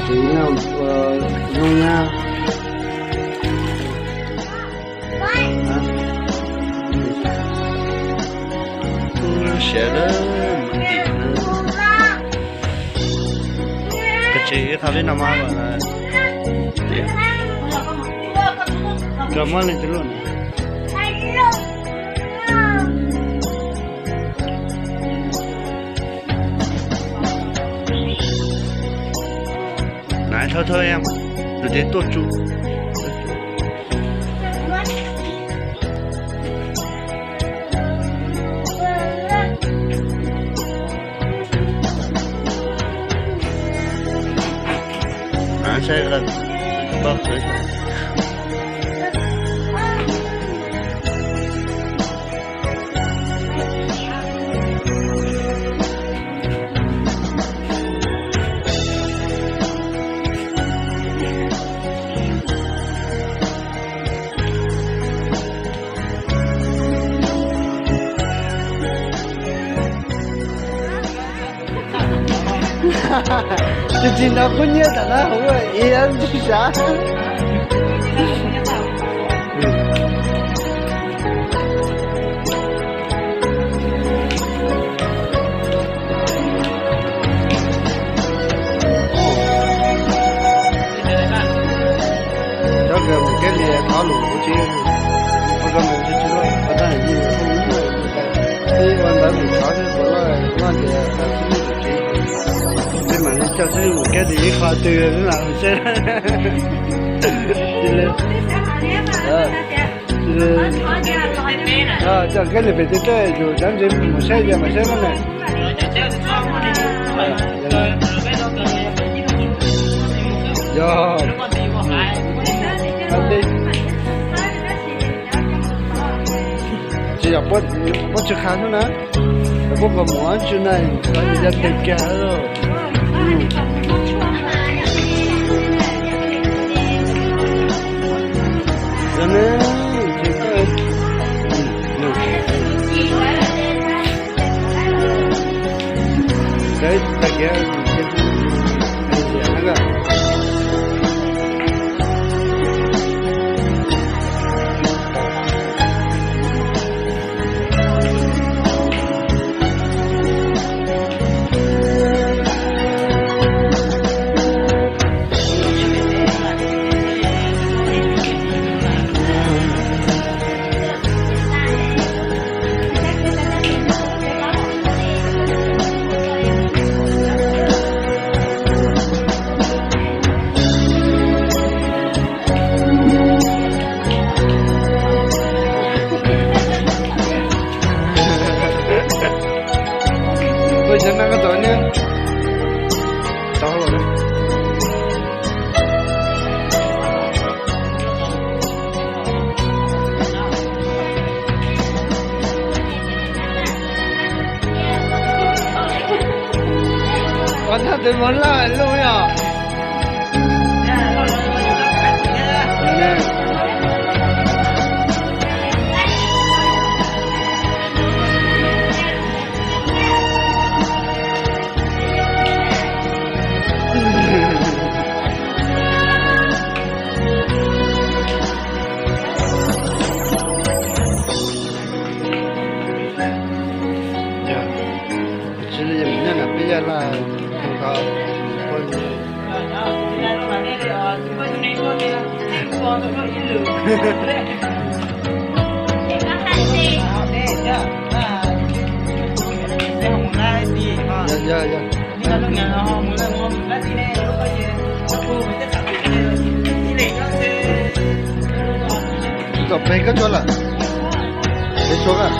chỉ là nông nha sẽ đó cái chị thằng ấy nằm mà cảm ơn anh luôn này thôi em rồi đến tốt chú sẽ là bớt rồi就经常过年的那后来也是啥？这个我给你讨论不清，我根本就知道，我当然因为后面你完了你查的过来，那个cho thấy một cái gì khó từ làm sẽ cho cái này về tới rồi chẳng chỉ một xe giờ mà xe nó này rồi ăn đi chỉ là bắt chước khá thôi nè bắt vào món chỗ này có gì ra tiền cả rồi Jangan, jangan. Đấy, ta kia, cái gì Jangan katanya tahu lah. Mana tu mana lu ya? Bây giờ là không có cặp này có chỗ là cái chỗ à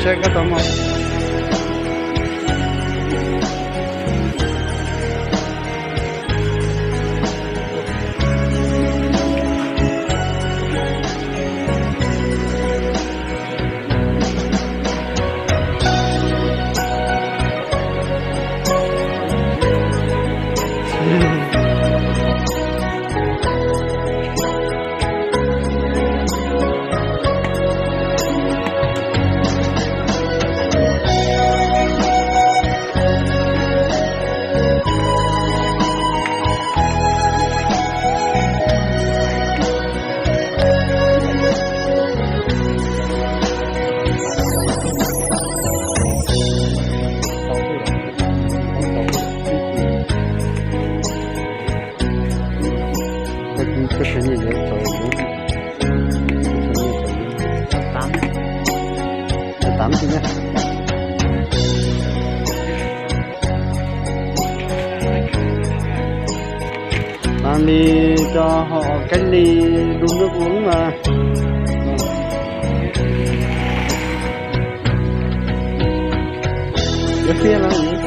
xe cái tôm không? Cái sự gì vậy trời tám chứ nhé mang đi cho họ cách ly đun nước uống mà cái phía là gì